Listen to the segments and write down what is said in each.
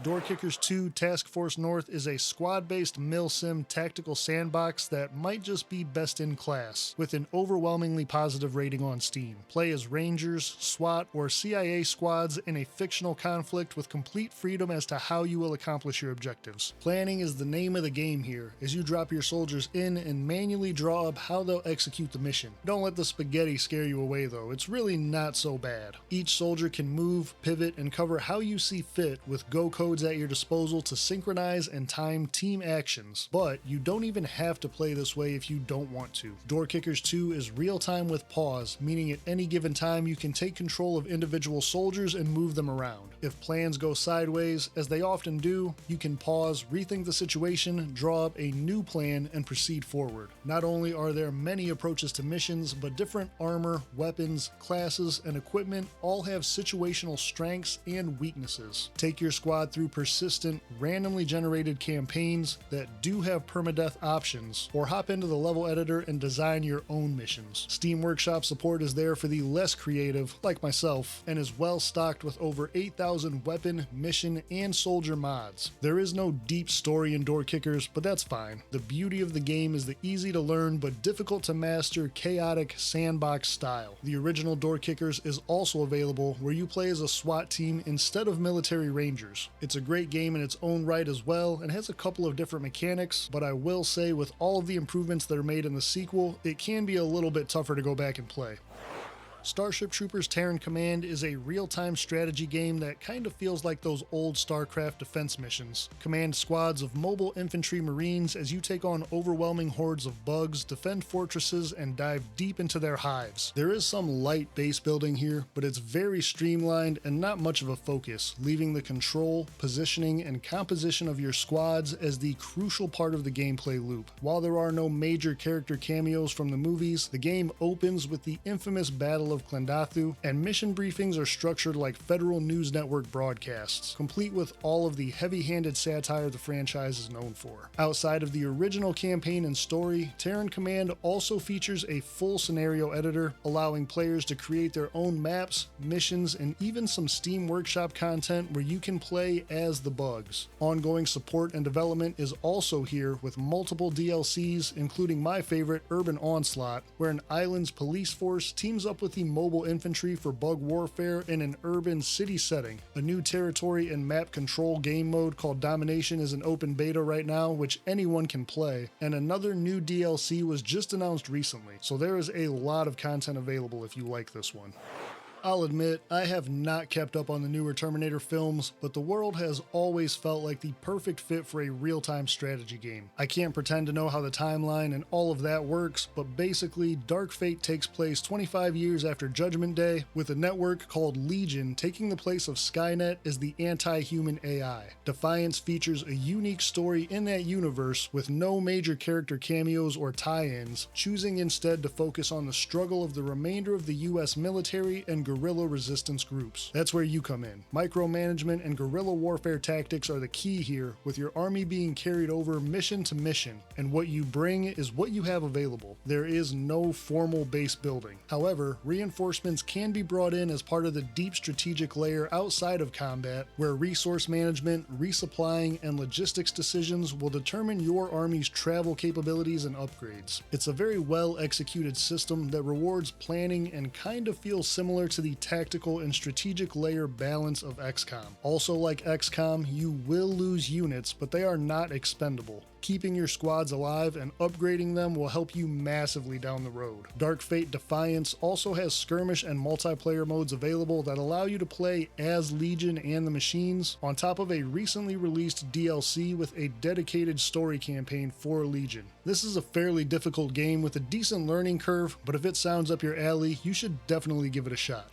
Doorkickers 2 Task Force North is a squad-based mil-sim tactical sandbox that might just be best in class, with an overwhelmingly positive rating on Steam. Play as Rangers, SWAT, or CIA squads in a fictional conflict with complete freedom as to how you will accomplish your objectives. Planning is the name of the game here, as you drop your soldiers in and manually draw up how they'll execute the mission. Don't let the spaghetti scare you away though, it's really not so bad. Each soldier can move, pivot, and cover how you see fit with go codes at your disposal to synchronize and time team actions, but you don't even have to play this way if you don't want to. Doorkickers 2 is real-time with pause, meaning at any given time you can take control of individual soldiers and move them around. If plans go sideways, as they often do, you can pause, rethink the situation, draw up a new plan, and proceed forward. Not only are there many approaches to missions, but different armor, weapons, classes, and equipment all have situational strengths and weaknesses. Take your squad through persistent, randomly generated campaigns that do have permadeath options, or hop into the level editor and design your own missions. Steam Workshop support is there for the less creative, like myself, and is well stocked with over 8,000 weapon, mission, and soldier mods. There is no deep story in Doorkickers, but that's fine. The beauty of the game is the easy to learn but difficult to master chaotic sandbox style. The original Doorkickers is also available, where you play as a SWAT team instead of military rangers. It's a great game in its own right as well, and has a couple of different mechanics, but I will say with all of the improvements that are made in the sequel, it can be a little bit tougher to go back and play. Starship Troopers Terran Command is a real-time strategy game that kind of feels like those old StarCraft defense missions. Command squads of mobile infantry marines as you take on overwhelming hordes of bugs, defend fortresses, and dive deep into their hives. There is some light base building here, but it's very streamlined and not much of a focus, leaving the control, positioning, and composition of your squads as the crucial part of the gameplay loop. While there are no major character cameos from the movies, the game opens with the infamous Battle of Klendathu, and mission briefings are structured like Federal News Network broadcasts, complete with all of the heavy-handed satire the franchise is known for. Outside of the original campaign and story, Terran Command also features a full scenario editor, allowing players to create their own maps, missions, and even some Steam Workshop content where you can play as the bugs. Ongoing support and development is also here with multiple DLCs, including my favorite, Urban Onslaught, where an island's police force teams up with the mobile infantry for bug warfare in an urban city setting. A new territory and map control game mode called Domination is in open beta right now, which anyone can play, and another new DLC was just announced recently, so there is a lot of content available if you like this one. I'll admit, I have not kept up on the newer Terminator films, but the world has always felt like the perfect fit for a real-time strategy game. I can't pretend to know how the timeline and all of that works, but basically, Dark Fate takes place 25 years after Judgment Day, with a network called Legion taking the place of Skynet as the anti-human AI. Defiance features a unique story in that universe with no major character cameos or tie-ins, choosing instead to focus on the struggle of the remainder of the US military and guerrilla resistance groups. That's where you come in. Micromanagement and guerrilla warfare tactics are the key here, with your army being carried over mission to mission, and what you bring is what you have available. There is no formal base building. However, reinforcements can be brought in as part of the deep strategic layer outside of combat, where resource management, resupplying, and logistics decisions will determine your army's travel capabilities and upgrades. It's a very well executed system that rewards planning and kind of feels similar to the tactical and strategic layer balance of XCOM. Also like XCOM, you will lose units, but they are not expendable. Keeping your squads alive and upgrading them will help you massively down the road. Dark Fate Defiance also has skirmish and multiplayer modes available that allow you to play as Legion and the Machines, on top of a recently released DLC with a dedicated story campaign for Legion. This is a fairly difficult game with a decent learning curve, but if it sounds up your alley, you should definitely give it a shot.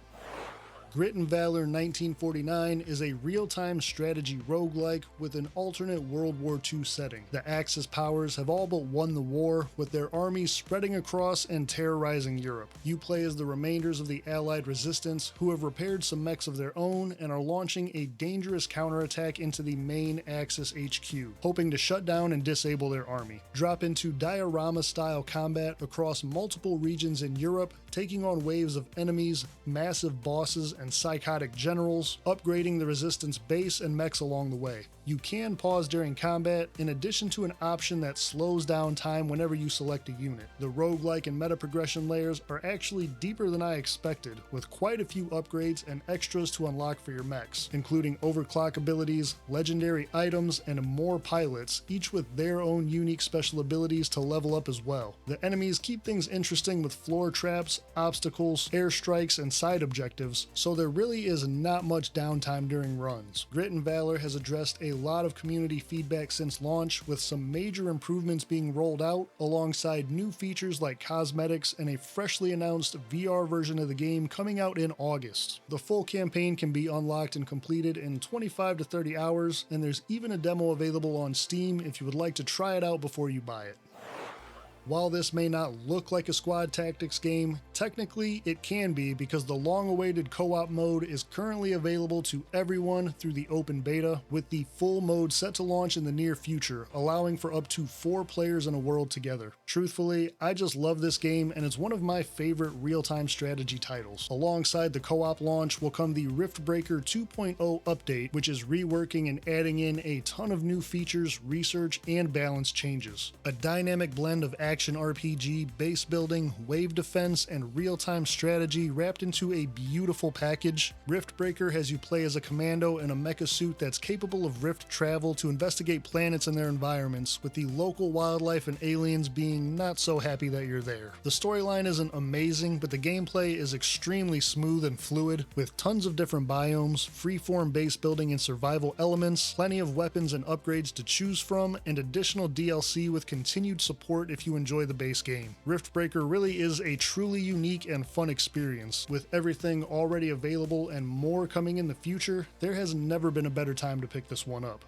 Grit and Valor 1949 is a real-time strategy roguelike with an alternate World War II setting. The Axis powers have all but won the war, with their armies spreading across and terrorizing Europe. You play as the remainders of the Allied resistance, who have repaired some mechs of their own and are launching a dangerous counterattack into the main Axis HQ, hoping to shut down and disable their army. Drop into diorama-style combat across multiple regions in Europe, taking on waves of enemies, massive bosses, and psychotic generals, upgrading the resistance base and mechs along the way. You can pause during combat, in addition to an option that slows down time whenever you select a unit. The roguelike and meta progression layers are actually deeper than I expected, with quite a few upgrades and extras to unlock for your mechs, including overclock abilities, legendary items, and more pilots, each with their own unique special abilities to level up as well. The enemies keep things interesting with floor traps, obstacles, airstrikes, and side objectives, so there really is not much downtime during runs. Grit and Valor has addressed a lot of community feedback since launch, with some major improvements being rolled out, alongside new features like cosmetics and a freshly announced VR version of the game coming out in August. The full campaign can be unlocked and completed in 25 to 30 hours, and there's even a demo available on Steam if you would like to try it out before you buy it. While this may not look like a squad tactics game, technically it can be, because the long-awaited co-op mode is currently available to everyone through the open beta, with the full mode set to launch in the near future, allowing for up to 4 players in a world together. Truthfully, I just love this game, and it's one of my favorite real-time strategy titles. Alongside the co-op launch will come the Riftbreaker 2.0 update, which is reworking and adding in a ton of new features, research, and balance changes. A dynamic blend of action RPG, base building, wave defense, and real-time strategy wrapped into a beautiful package. Riftbreaker has you play as a commando in a mecha suit that's capable of rift travel to investigate planets and their environments, with the local wildlife and aliens being not so happy that you're there. The storyline isn't amazing, but the gameplay is extremely smooth and fluid, with tons of different biomes, freeform base building and survival elements, plenty of weapons and upgrades to choose from, and additional DLC with continued support if you enjoy the base game. Riftbreaker really is a truly unique and fun experience. With everything already available and more coming in the future, there has never been a better time to pick this one up.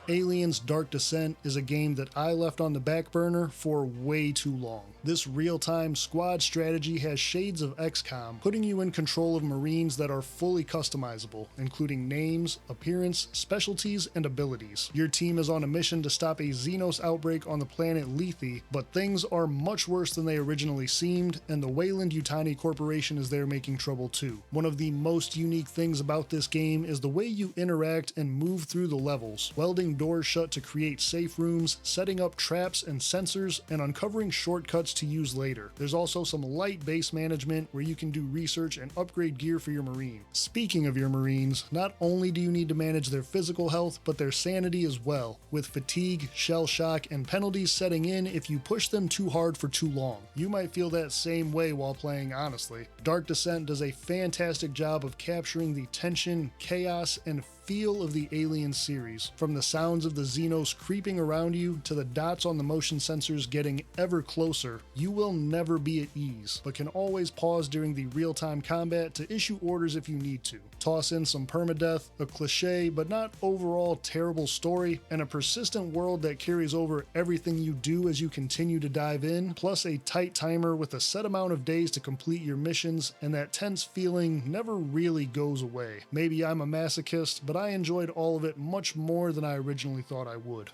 Aliens Dark Descent is a game that I left on the back burner for way too long. This real-time squad strategy has shades of XCOM, putting you in control of Marines that are fully customizable, including names, appearance, specialties, and abilities. Your team is on a mission to stop a Xenos outbreak on the planet Lethe, but things are much worse than they originally seemed, and the Weyland-Yutani Corporation is there making trouble too. One of the most unique things about this game is the way you interact and move through the levels, welding doors shut to create safe rooms, setting up traps and sensors, and uncovering shortcuts to use later. There's also some light base management where you can do research and upgrade gear for your Marine. Speaking of your Marines, not only do you need to manage their physical health, but their sanity as well, with fatigue, shell shock, and penalties setting in if you push them too hard for too long. You might feel that same way while playing, honestly. Dark Descent does a fantastic job of capturing the tension, chaos, and feel of the Alien series, from the sounds of the Xenos creeping around you to the dots on the motion sensors getting ever closer. You will never be at ease, but can always pause during the real-time combat to issue orders if you need to. Toss in some permadeath, a cliche but not overall terrible story, and a persistent world that carries over everything you do as you continue to dive in, plus a tight timer with a set amount of days to complete your missions, and that tense feeling never really goes away. Maybe I'm a masochist, but I enjoyed all of it much more than I originally thought I would.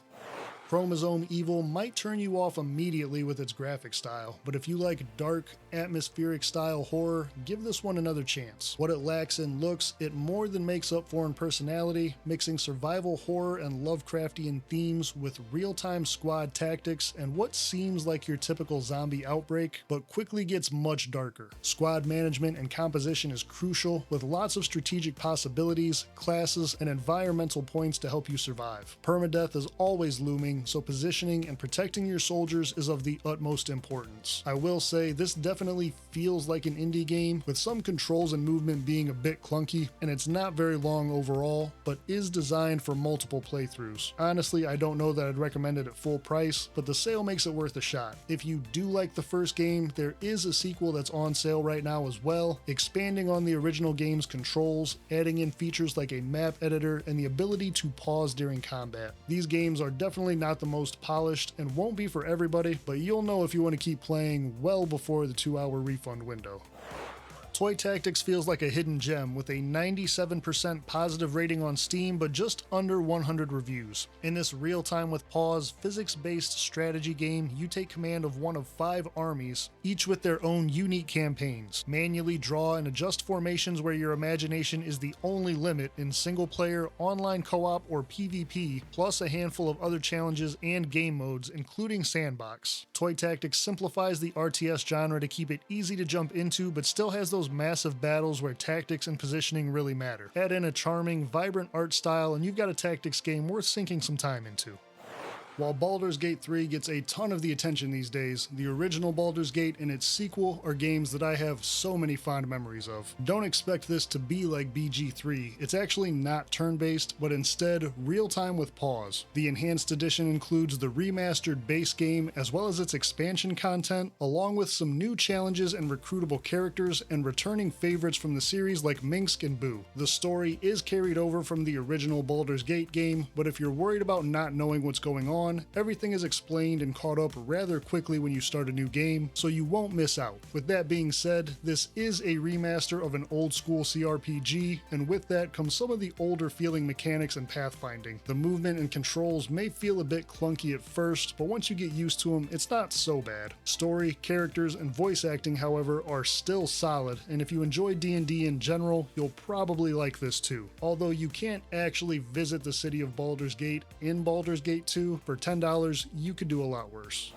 Chromosome Evil might turn you off immediately with its graphic style, but if you like dark, atmospheric style horror, give this one another chance. What it lacks in looks, it more than makes up for in personality, mixing survival horror and Lovecraftian themes with real-time squad tactics and what seems like your typical zombie outbreak, but quickly gets much darker. Squad management and composition is crucial, with lots of strategic possibilities, classes, and environmental points to help you survive. Permadeath is always looming, so positioning and protecting your soldiers is of the utmost importance. I will say this definitely feels like an indie game, with some controls and movement being a bit clunky, and it's not very long overall, but is designed for multiple playthroughs. Honestly, I don't know that I'd recommend it at full price, but the sale makes it worth a shot. If you do like the first game, there is a sequel that's on sale right now as well, expanding on the original game's controls, adding in features like a map editor and the ability to pause during combat. These games are definitely not the most polished and won't be for everybody, but you'll know if you want to keep playing well before the 2-hour refund window. Toy Tactics feels like a hidden gem with a 97% positive rating on Steam but just under 100 reviews. In this real-time with pause, physics-based strategy game, you take command of one of 5 armies, each with their own unique campaigns. Manually draw and adjust formations where your imagination is the only limit in single-player, online co-op, or PvP, plus a handful of other challenges and game modes, including Sandbox. Toy Tactics simplifies the RTS genre to keep it easy to jump into, but still has those massive battles where tactics and positioning really matter. Add in a charming, vibrant art style, and you've got a tactics game worth sinking some time into. While Baldur's Gate 3 gets a ton of the attention these days, the original Baldur's Gate and its sequel are games that I have so many fond memories of. Don't expect this to be like BG3. It's actually not turn-based, but instead real-time with pause. The Enhanced Edition includes the remastered base game as well as its expansion content, along with some new challenges and recruitable characters and returning favorites from the series like Minsk and Boo. The story is carried over from the original Baldur's Gate game, but if you're worried about not knowing what's going on, everything is explained and caught up rather quickly when you start a new game, so you won't miss out. With that being said, this is a remaster of an old school CRPG, and with that comes some of the older feeling mechanics and pathfinding. The movement and controls may feel a bit clunky at first, but once you get used to them, it's not so bad. Story, characters, and voice acting, however, are still solid, and if you enjoy D&D in general, you'll probably like this too. Although you can't actually visit the city of Baldur's Gate in Baldur's Gate 2, for $10, you could do a lot worse.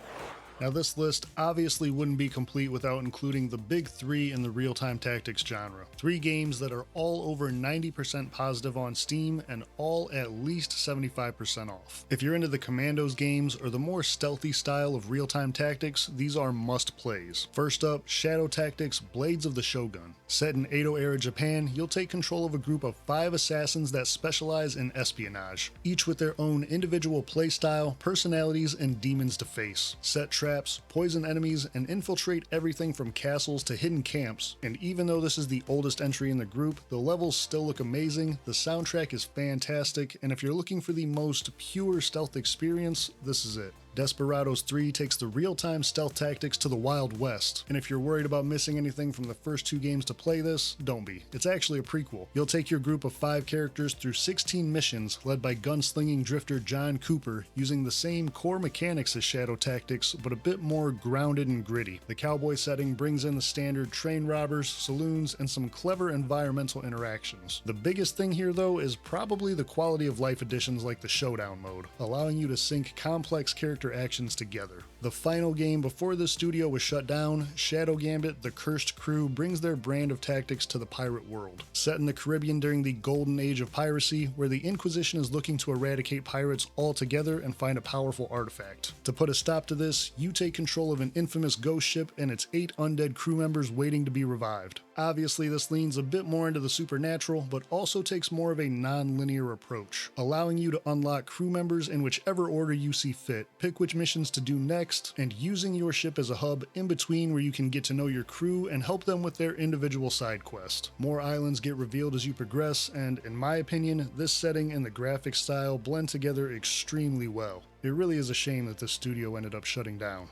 Now this list obviously wouldn't be complete without including the big 3 in the real-time tactics genre. 3 games that are all over 90% positive on Steam and all at least 75% off. If you're into the Commandos games or the more stealthy style of real-time tactics, these are must-plays. First up, Shadow Tactics Blades of the Shogun. Set in Edo-era Japan, you'll take control of a group of 5 assassins that specialize in espionage, each with their own individual playstyle, personalities, and demons to face. Set traps, poison enemies, and infiltrate everything from castles to hidden camps. And even though this is the oldest entry in the group, the levels still look amazing, the soundtrack is fantastic, and if you're looking for the most pure stealth experience, this is it. Desperados 3 takes the real-time stealth tactics to the Wild West, and if you're worried about missing anything from the first 2 games to play this, don't be. It's actually a prequel. You'll take your group of 5 characters through 16 missions led by gunslinging drifter John Cooper, using the same core mechanics as Shadow Tactics, but a bit more grounded and gritty. The cowboy setting brings in the standard train robbers, saloons, and some clever environmental interactions. The biggest thing here though is probably the quality of life additions like the Showdown mode, allowing you to sync complex character actions together. The final game before the studio was shut down, Shadow Gambit: The Cursed Crew brings their brand of tactics to the pirate world. Set in the Caribbean during the golden age of piracy, where the Inquisition is looking to eradicate pirates altogether and find a powerful artifact. To put a stop to this, you take control of an infamous ghost ship and its 8 undead crew members waiting to be revived. Obviously, this leans a bit more into the supernatural, but also takes more of a non-linear approach, allowing you to unlock crew members in whichever order you see fit, pick which missions to do next, and using your ship as a hub in between where you can get to know your crew and help them with their individual side quest. More islands get revealed as you progress, and in my opinion, this setting and the graphic style blend together extremely well. It really is a shame that this studio ended up shutting down.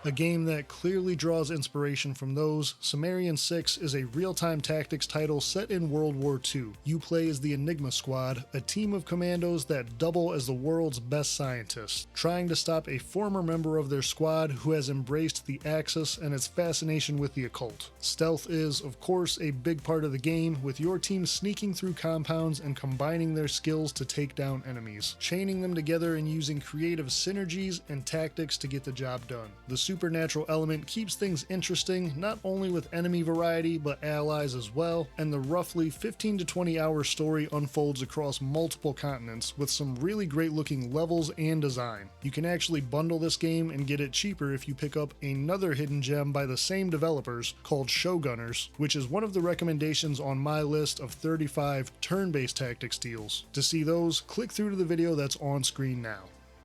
A game that clearly draws inspiration from those, Sumerian 6 is a real-time tactics title set in World War II. You play as the Enigma Squad, a team of commandos that double as the world's best scientists, trying to stop a former member of their squad who has embraced the Axis and its fascination with the occult. Stealth is, of course, a big part of the game, with your team sneaking through compounds and combining their skills to take down enemies, chaining them together and using creative synergies and tactics to get the job done. The supernatural element keeps things interesting, not only with enemy variety, but allies as well, and the roughly 15 to 20 hour story unfolds across multiple continents with some really great looking levels and design. You can actually bundle this game and get it cheaper if you pick up another hidden gem by the same developers called Showgunners, which is one of the recommendations on my list of 35 turn-based tactics deals. To see those, click through to the video that's on screen now.